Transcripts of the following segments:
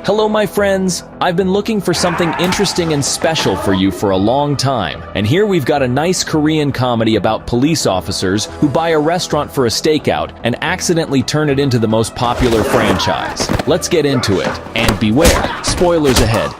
Hello my friends, I've been looking for something interesting and special for you for a long time, and here we've got a nice Korean comedy about police officers who buy a restaurant for a stakeout and accidentally turn it into the most popular franchise. Let's get into it, and beware, spoilers ahead.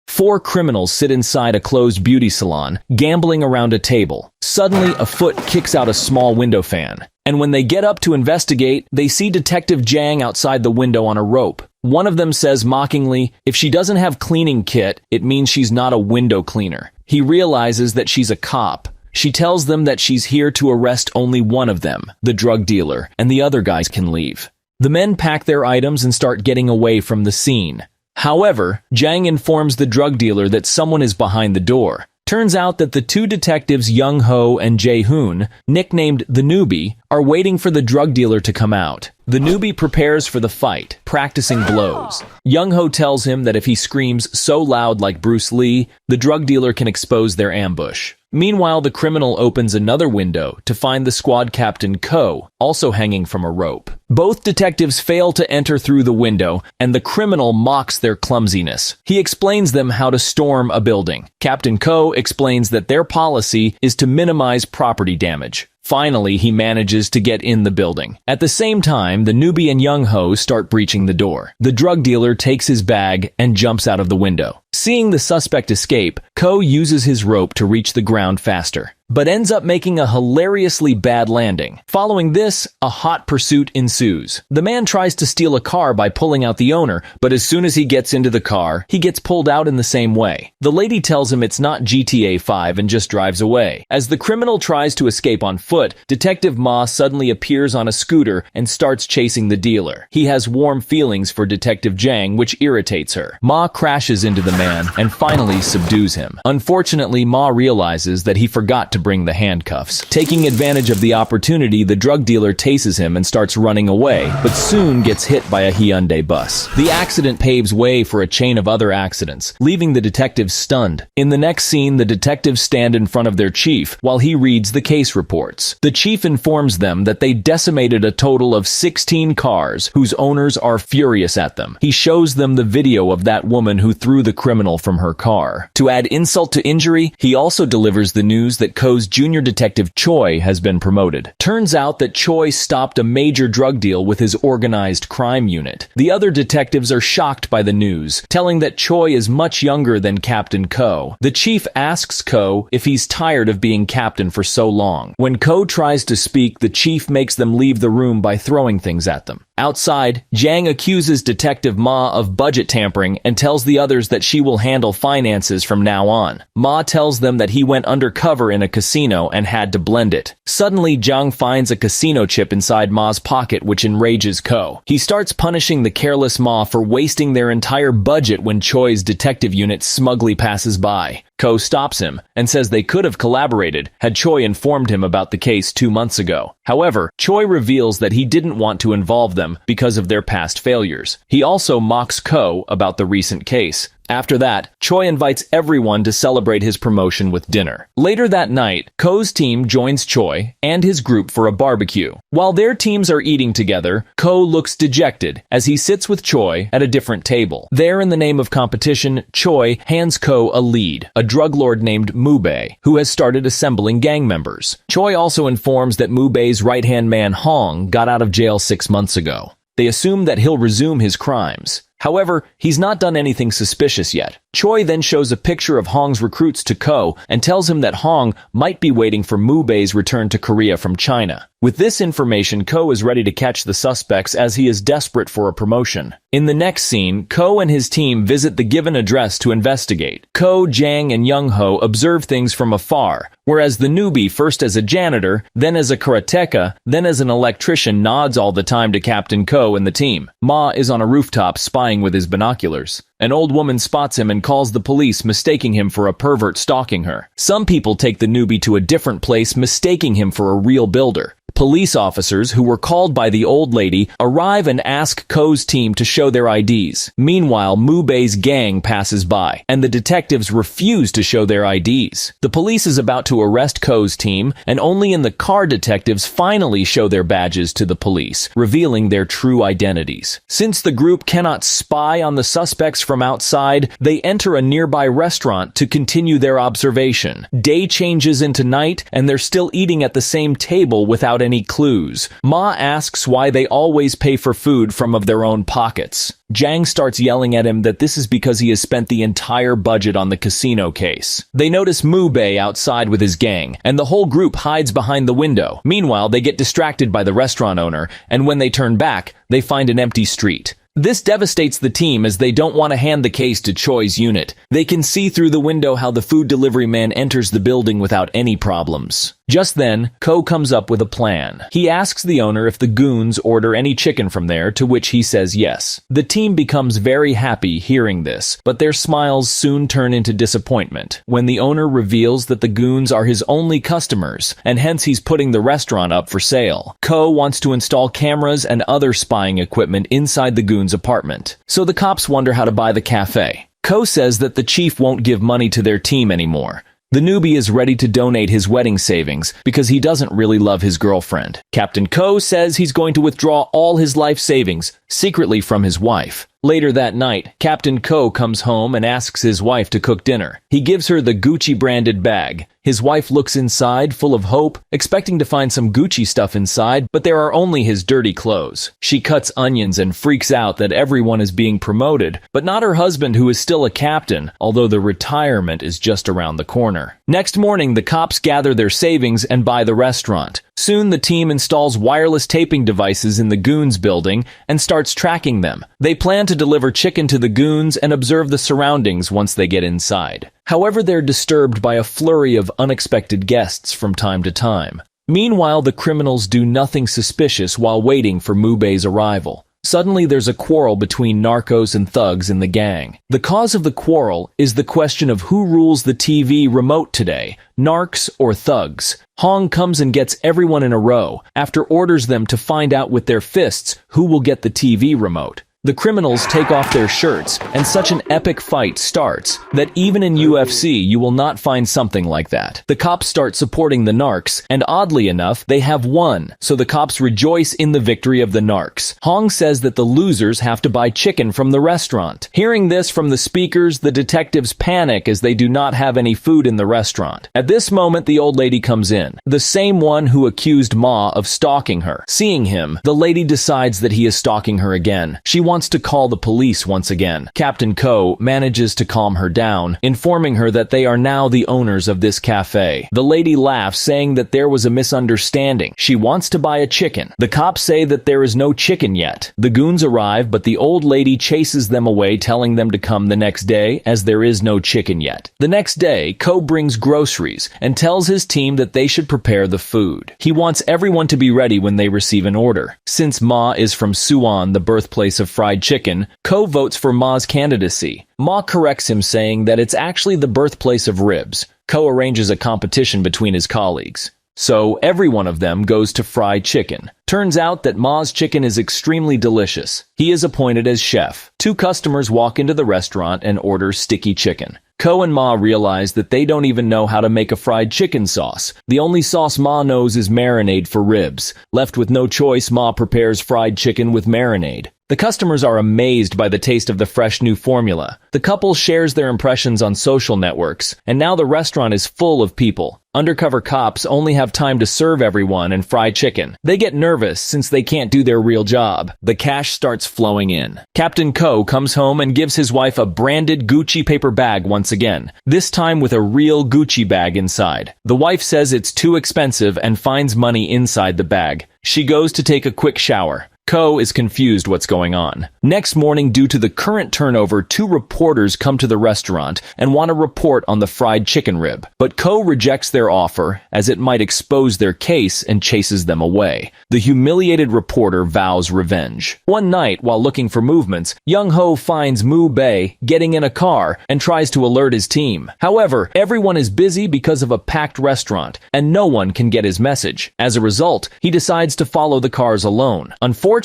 Four criminals sit inside a closed beauty salon, gambling around a table. Suddenly, a foot kicks out a small window fan, and when they get up to investigate, they see Detective Jang outside the window on a rope. One of them says mockingly, if she doesn't have cleaning kit, it means she's not a window cleaner. He realizes that she's a cop. She tells them that she's here to arrest only one of them, the drug dealer, and the other guys can leave. The men pack their items and start getting away from the scene. However, Jang informs the drug dealer that someone is behind the door. Turns out that the two detectives Young Ho and Jae Hoon, nicknamed the Newbie, are waiting for the drug dealer to come out. The Newbie prepares for the fight, practicing blows. Young Ho tells him that if he screams so loud like Bruce Lee, the drug dealer can expose their ambush. Meanwhile, the criminal opens another window to find the squad captain Ko, also hanging from a rope. Both detectives fail to enter through the window, and the criminal mocks their clumsiness. He explains them how to storm a building. Captain Ko explains that their policy is to minimize property damage. Finally, he manages to get in the building. At the same time, the Newbie and Young Ho start breaching the door. The drug dealer takes his bag and jumps out of the window. Seeing the suspect escape, Ko uses his rope to reach the ground faster, but ends up making a hilariously bad landing. Following this, a hot pursuit ensues. The man tries to steal a car by pulling out the owner, but as soon as he gets into the car, he gets pulled out in the same way. The lady tells him it's not GTA 5 and just drives away. As the criminal tries to escape on foot, Detective Ma suddenly appears on a scooter and starts chasing the dealer. He has warm feelings for Detective Jang, which irritates her. Ma crashes into the man and finally subdues him. Unfortunately, Ma realizes that he forgot to bring the handcuffs. Taking advantage of the opportunity, the drug dealer tases him and starts running away, but soon gets hit by a Hyundai bus. The accident paves way for a chain of other accidents, leaving the detectives stunned. In the next scene, the detectives stand in front of their chief while he reads the case reports. The chief informs them that they decimated a total of 16 cars whose owners are furious at them. He shows them the video of that woman who threw the criminal from her car. To add insult to injury, he also delivers the news that Ko's junior detective Choi has been promoted. Turns out that Choi stopped a major drug deal with his organized crime unit. The other detectives are shocked by the news, telling that Choi is much younger than Captain Ko. The chief asks Ko if he's tired of being captain for so long. When Ko tries to speak, the chief makes them leave the room by throwing things at them. Outside, Jang accuses Detective Ma of budget tampering and tells the others that she will handle finances from now on. Ma tells them that he went undercover in a casino and had to blend it. Suddenly, Jang finds a casino chip inside Ma's pocket, which enrages Ko. He starts punishing the careless Ma for wasting their entire budget when Choi's detective unit smugly passes by. Ko stops him and says they could have collaborated had Choi informed him about the case 2 months ago. However, Choi reveals that he didn't want to involve them because of their past failures. He also mocks Ko about the recent case. After that, Choi invites everyone to celebrate his promotion with dinner. Later that night, Ko's team joins Choi and his group for a barbecue. While their teams are eating together, Ko looks dejected as he sits with Choi at a different table. There, in the name of competition, Choi hands Ko a lead, a drug lord named Mubei, who has started assembling gang members. Choi also informs that Mubei's right-hand man Hong got out of jail 6 months ago. They assume that he'll resume his crimes. However, he's not done anything suspicious yet. Choi then shows a picture of Hong's recruits to Ko and tells him that Hong might be waiting for Mubei's return to Korea from China. With this information, Ko is ready to catch the suspects as he is desperate for a promotion. In the next scene, Ko and his team visit the given address to investigate. Ko, Jang, and Young Ho observe things from afar, whereas the Newbie, first as a janitor, then as a karateka, then as an electrician, nods all the time to Captain Ko and the team. Ma is on a rooftop spying with his binoculars. An old woman spots him and calls the police, mistaking him for a pervert stalking her. Some people take the newbie to a different place, mistaking him for a real builder. Police officers, who were called by the old lady, arrive and ask Ko's team to show their IDs. Meanwhile, Mubei's gang passes by, and the detectives refuse to show their IDs. The police is about to arrest Ko's team, and only in the car detectives finally show their badges to the police, revealing their true identities. Since the group cannot spy on the suspects from outside, they enter a nearby restaurant to continue their observation. Day changes into night, and they're still eating at the same table without any clues. Ma asks why they always pay for food from of their own pockets. Jang starts yelling at him that this is because he has spent the entire budget on the casino case. They notice Mubei outside with his gang, and the whole group hides behind the window. Meanwhile, they get distracted by the restaurant owner, and when they turn back, they find an empty street. This devastates the team as they don't want to hand the case to Choi's unit. They can see through the window how the food delivery man enters the building without any problems. Just then, Ko comes up with a plan. He asks the owner if the goons order any chicken from there, to which he says yes. The team becomes very happy hearing this, but their smiles soon turn into disappointment when the owner reveals that the goons are his only customers, and hence he's putting the restaurant up for sale. Ko wants to install cameras and other spying equipment inside the goons' apartment, so the cops wonder how to buy the cafe. Ko says that the chief won't give money to their team anymore. The newbie is ready to donate his wedding savings because he doesn't really love his girlfriend. Captain Ko says he's going to withdraw all his life savings, secretly from his wife. Later that night, Captain Ko comes home and asks his wife to cook dinner. He gives her the Gucci-branded bag. His wife looks inside, full of hope, expecting to find some Gucci stuff inside, but there are only his dirty clothes. She cuts onions and freaks out that everyone is being promoted, but not her husband, who is still a captain, although the retirement is just around the corner. Next morning, the cops gather their savings and buy the restaurant. Soon the team installs wireless taping devices in the goons building and starts tracking them. They plan to deliver chicken to the goons and observe the surroundings once they get inside. However, they're disturbed by a flurry of unexpected guests from time to time. Meanwhile, the criminals do nothing suspicious while waiting for Mubei's arrival. Suddenly, there's a quarrel between narcos and thugs in the gang. The cause of the quarrel is the question of who rules the TV remote today, narcs or thugs. Hong comes and gets everyone in a row, after orders them to find out with their fists who will get the TV remote. The criminals take off their shirts, and such an epic fight starts that even in UFC you will not find something like that. The cops start supporting the narcs, and oddly enough, they have won, so the cops rejoice in the victory of the narcs. Hong says that the losers have to buy chicken from the restaurant. Hearing this from the speakers, the detectives panic as they do not have any food in the restaurant. At this moment, the old lady comes in, the same one who accused Ma of stalking her. Seeing him, the lady decides that he is stalking her again. She wants to call the police once again. Captain Ko manages to calm her down, informing her that they are now the owners of this cafe. The lady laughs, saying that there was a misunderstanding. She wants to buy a chicken. The cops say that there is no chicken yet. The goons arrive, but the old lady chases them away, telling them to come the next day, as there is no chicken yet. The next day, Ko brings groceries and tells his team that they should prepare the food. He wants everyone to be ready when they receive an order. Since Ma is from Suwon, the birthplace of fried chicken, Ko votes for Ma's candidacy. Ma corrects him, saying that it's actually the birthplace of ribs. Ko arranges a competition between his colleagues, so every one of them goes to fried chicken. Turns out that Ma's chicken is extremely delicious. He is appointed as chef. Two customers walk into the restaurant and order sticky chicken. Ko and Ma realize that they don't even know how to make a fried chicken sauce. The only sauce Ma knows is marinade for ribs. Left with no choice, Ma prepares fried chicken with marinade. The customers are amazed by the taste of the fresh new formula. The couple shares their impressions on social networks, and now the restaurant is full of people. Undercover cops only have time to serve everyone and fry chicken. They get nervous since they can't do their real job. The cash starts flowing in. Captain Ko comes home and gives his wife a branded Gucci paper bag once again, this time with a real Gucci bag inside. The wife says it's too expensive and finds money inside the bag. She goes to take a quick shower. Ko is confused what's going on. Next morning, due to the current turnover, 2 reporters come to the restaurant and want to report on the fried chicken rib. But Ko rejects their offer as it might expose their case and chases them away. The humiliated reporter vows revenge. One night, while looking for movements, Young Ho finds Moo Bae getting in a car and tries to alert his team. However, everyone is busy because of a packed restaurant, and no one can get his message. As a result, he decides to follow the cars alone. Unfortunately,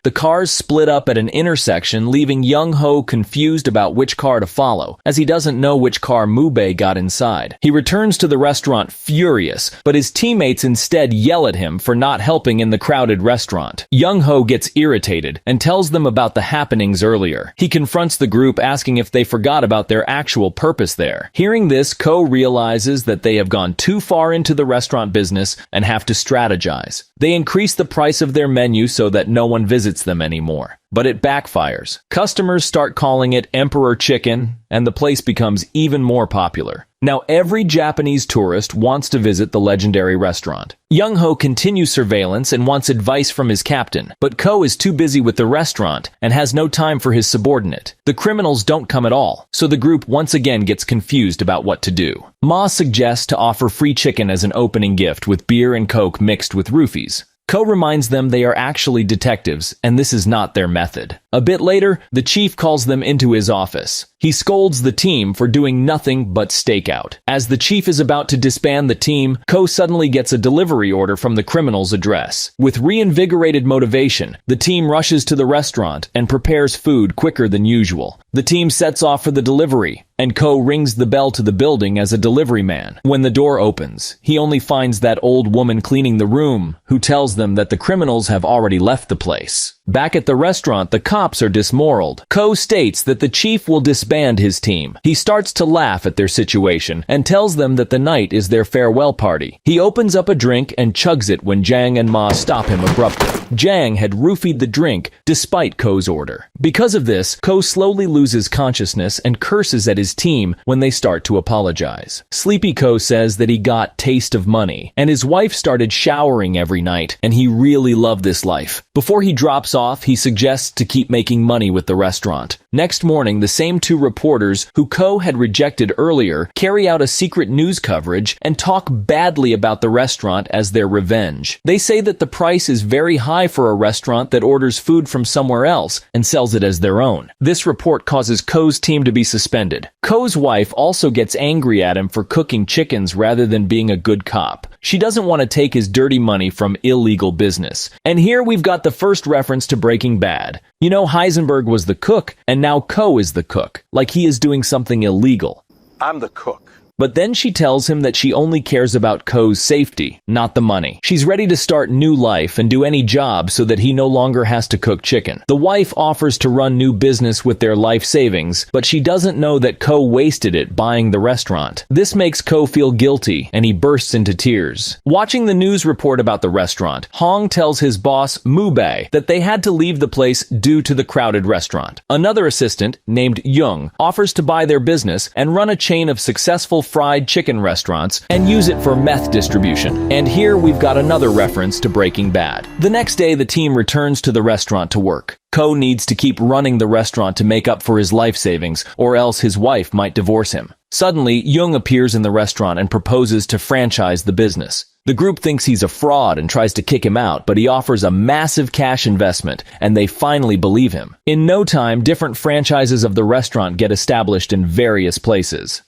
the cars split up at an intersection, leaving Young Ho confused about which car to follow, as he doesn't know which car Moo Bae got inside. He returns to the restaurant furious, but his teammates instead yell at him for not helping in the crowded restaurant. Young Ho gets irritated and tells them about the happenings earlier. He confronts the group, asking if they forgot about their actual purpose there. Hearing this, Ko realizes that they have gone too far into the restaurant business and have to strategize. They increase the price of their menu so that no one visits them anymore. But it backfires. Customers start calling it Emperor Chicken, and the place becomes even more popular. Now every Japanese tourist wants to visit the legendary restaurant. Young Ho continues surveillance and wants advice from his captain, but Ko is too busy with the restaurant and has no time for his subordinate. The criminals don't come at all, so the group once again gets confused about what to do. Ma suggests to offer free chicken as an opening gift with beer and coke mixed with roofies. Ko reminds them they are actually detectives, and this is not their method. A bit later, the chief calls them into his office. He scolds the team for doing nothing but stakeout. As the chief is about to disband the team, Ko suddenly gets a delivery order from the criminal's address. With reinvigorated motivation, the team rushes to the restaurant and prepares food quicker than usual. The team sets off for the delivery, and Ko rings the bell to the building as a delivery man. When the door opens, he only finds that old woman cleaning the room, who tells them that the criminals have already left the place. Back at the restaurant, the cops are dismoraled. Ko states that the chief will disband his team. He starts to laugh at their situation and tells them that the night is their farewell party. He opens up a drink and chugs it when Jang and Ma stop him abruptly. Jang had roofied the drink despite Ko's order. Because of this, Ko slowly loses consciousness and curses at his team when they start to apologize. Sleepy Ko says that he got taste of money, and his wife started showering every night, and he really loved this life. Before he drops off, he suggests to keep making money with the restaurant. Next morning, the same 2 reporters who Ko had rejected earlier carry out a secret news coverage and talk badly about the restaurant as their revenge. They say that the price is very high for a restaurant that orders food from somewhere else and sells it as their own. This report causes Ko's team to be suspended. Ko's wife also gets angry at him for cooking chickens rather than being a good cop. She doesn't want to take his dirty money from illegal business. And here we've got the first reference to Breaking Bad. You know, Heisenberg was the cook, and now Ko is the cook, like he is doing something illegal. I'm the cook. But then she tells him that she only cares about Ko's safety, not the money. She's ready to start new life and do any job so that he no longer has to cook chicken. The wife offers to run new business with their life savings, but she doesn't know that Ko wasted it buying the restaurant. This makes Ko feel guilty, and he bursts into tears. Watching the news report about the restaurant, Hong tells his boss, Moo Bae, that they had to leave the place due to the crowded restaurant. Another assistant, named Young, offers to buy their business and run a chain of successful fried chicken restaurants and use it for meth distribution. And here we've got another reference to Breaking Bad. The next day, the team returns to the restaurant to work. Ko needs to keep running the restaurant to make up for his life savings, or else his wife might divorce him. Suddenly, Young appears in the restaurant and proposes to franchise the business. The group thinks he's a fraud and tries to kick him out, but he offers a massive cash investment, and they finally believe him. In no time, different franchises of the restaurant get established in various places.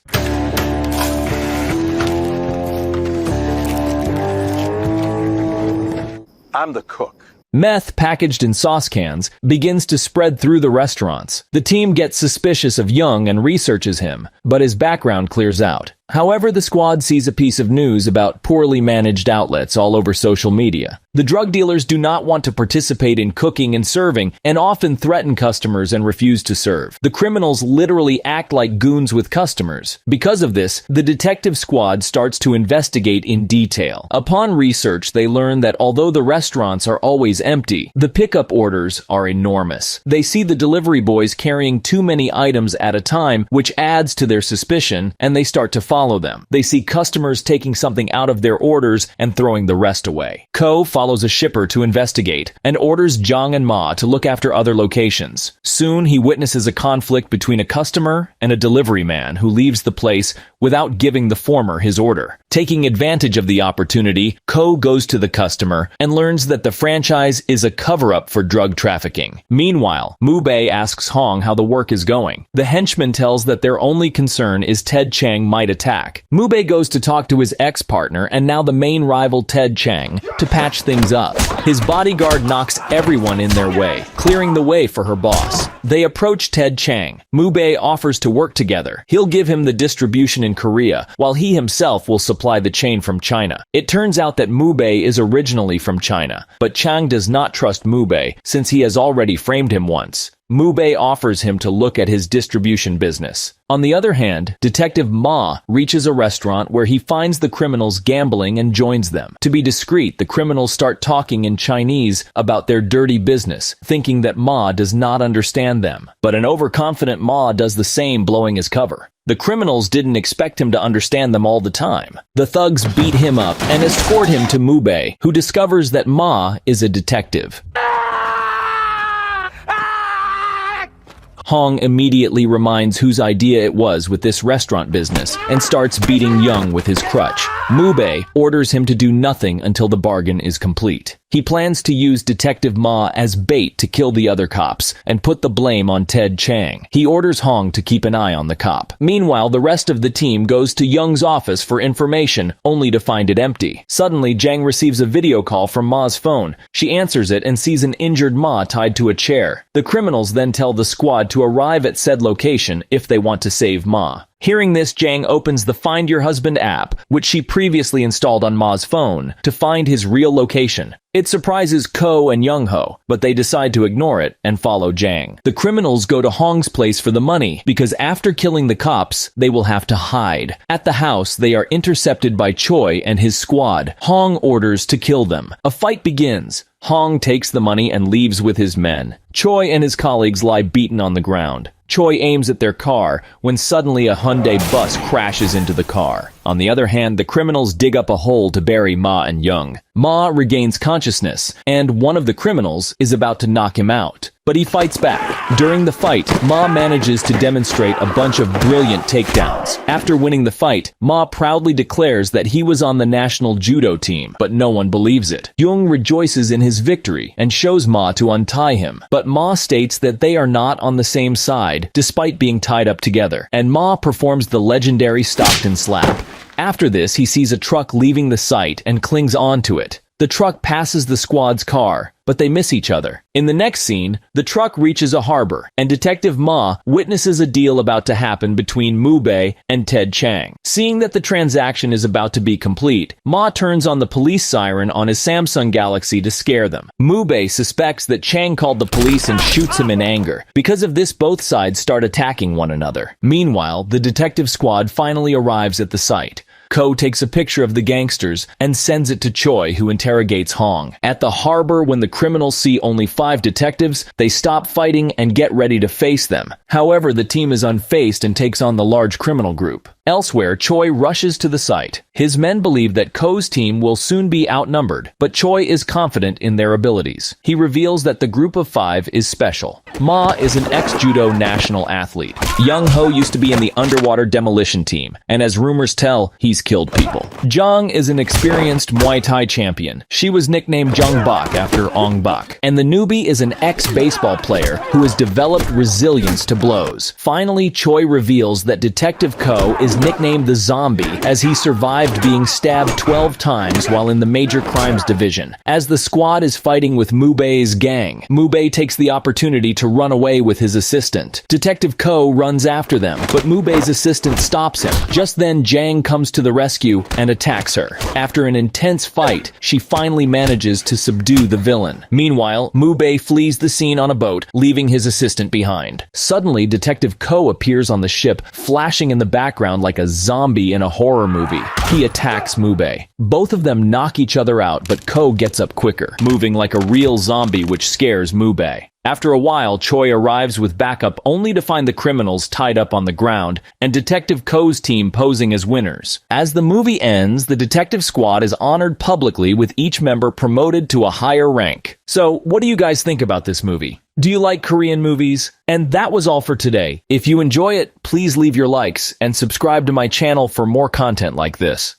I'm the cook. Meth, packaged in sauce cans, begins to spread through the restaurants. The team gets suspicious of Young and researches him, but his background clears out. However, the squad sees a piece of news about poorly managed outlets all over social media. The drug dealers do not want to participate in cooking and serving, and often threaten customers and refuse to serve. The criminals literally act like goons with customers. Because of this, the detective squad starts to investigate in detail. Upon research, they learn that although the restaurants are always empty, the pickup orders are enormous. They see the delivery boys carrying too many items at a time, which adds to their suspicion, and they start to follow follow them. They see customers taking something out of their orders and throwing the rest away. Ko follows a shipper to investigate and orders Zhang and Ma to look after other locations. Soon, he witnesses a conflict between a customer and a delivery man who leaves the place without giving the former his order. Taking advantage of the opportunity, Ko goes to the customer and learns that the franchise is a cover-up for drug trafficking. Meanwhile, Mu Bei asks Hong how the work is going. The henchman tells that their only concern is Ted Chang might attack. Mu Bei goes to talk to his ex-partner and now the main rival Ted Chang to patch things up. His bodyguard knocks everyone in their way, clearing the way for her boss. They approach Ted Chang. Mu Bei offers to work together. He'll give him the distribution in Korea, while he himself will supply the chain from China. It turns out that Mu Bei is originally from China, but Chang does not trust Mu Bei since he has already framed him once. Mu Bei offers him to look at his distribution business. On the other hand, Detective Ma reaches a restaurant where he finds the criminals gambling and joins them. To be discreet, the criminals start talking in Chinese about their dirty business, thinking that Ma does not understand them. But an overconfident Ma does the same, blowing his cover. The criminals didn't expect him to understand them all the time. The thugs beat him up and escort him to Mu Bei, who discovers that Ma is a detective. Hong immediately reminds whose idea it was with this restaurant business and starts beating Young with his crutch. Mu Bei orders him to do nothing until the bargain is complete. He plans to use Detective Ma as bait to kill the other cops and put the blame on Ted Chang. He orders Hong to keep an eye on the cop. Meanwhile, the rest of the team goes to Young's office for information, only to find it empty. Suddenly, Zhang receives a video call from Ma's phone. She answers it and sees an injured Ma tied to a chair. The criminals then tell the squad to arrive at said location if they want to save Ma. Hearing this, Zhang opens the Find Your Husband app, which she previously installed on Ma's phone, to find his real location. It surprises Ko and Young-ho, but they decide to ignore it and follow Zhang. The criminals go to Hong's place for the money, because after killing the cops, they will have to hide. At the house, they are intercepted by Choi and his squad. Hong orders to kill them. A fight begins. Hong takes the money and leaves with his men. Choi and his colleagues lie beaten on the ground. Choi aims at their car when suddenly a Hyundai bus crashes into the car. On the other hand, the criminals dig up a hole to bury Ma and Young. Ma regains consciousness, and one of the criminals is about to knock him out. But he fights back. During the fight, Ma manages to demonstrate a bunch of brilliant takedowns. After winning the fight, Ma proudly declares that he was on the national judo team, but no one believes it. Young rejoices in his victory and shows Ma to untie him, but Ma states that they are not on the same side, despite being tied up together, and Ma performs the legendary Stockton slap. After this, he sees a truck leaving the site and clings onto it. The truck passes the squad's car, but they miss each other. In the next scene, the truck reaches a harbor, and Detective Ma witnesses a deal about to happen between Mu Bei and Ted Chang. Seeing that the transaction is about to be complete, Ma turns on the police siren on his Samsung Galaxy to scare them. Mu Bei suspects that Chang called the police and shoots him in anger. Because of this, both sides start attacking one another. Meanwhile, the detective squad finally arrives at the site. Ko takes a picture of the gangsters and sends it to Choi, who interrogates Hong. At the harbor, when the criminals see only 5 detectives, they stop fighting and get ready to face them. However, the team is unfazed and takes on the large criminal group. Elsewhere, Choi rushes to the site. His men believe that Ko's team will soon be outnumbered, but Choi is confident in their abilities. He reveals that the group of 5 is special. Ma is an ex-judo national athlete. Young-ho used to be in the underwater demolition team, and as rumors tell, he's killed people. Zhang is an experienced Muay Thai champion. She was nicknamed Jung Bak after Ong Bak. And the newbie is an ex-baseball player who has developed resilience to blows. Finally, Choi reveals that Detective Ko is nicknamed the Zombie as he survived being stabbed 12 times while in the Major Crimes Division. As the squad is fighting with Mu Bei's gang, Mu Bei takes the opportunity to run away with his assistant. Detective Ko runs after them, but Mu Bei's assistant stops him. Just then, Zhang comes to the rescue and attacks her. After an intense fight, she finally manages to subdue the villain. Meanwhile, Mu Bei flees the scene on a boat, leaving his assistant behind. Suddenly, Detective Ko appears on the ship, flashing in the background like a zombie in a horror movie. He attacks Mu Bei. Both of them knock each other out, but Ko gets up quicker, moving like a real zombie, which scares Mu Bei. After a while, Choi arrives with backup only to find the criminals tied up on the ground and Detective Ko's team posing as winners. As the movie ends, the detective squad is honored publicly with each member promoted to a higher rank. So, what do you guys think about this movie? Do you like Korean movies? And that was all for today. If you enjoy it, please leave your likes and subscribe to my channel for more content like this.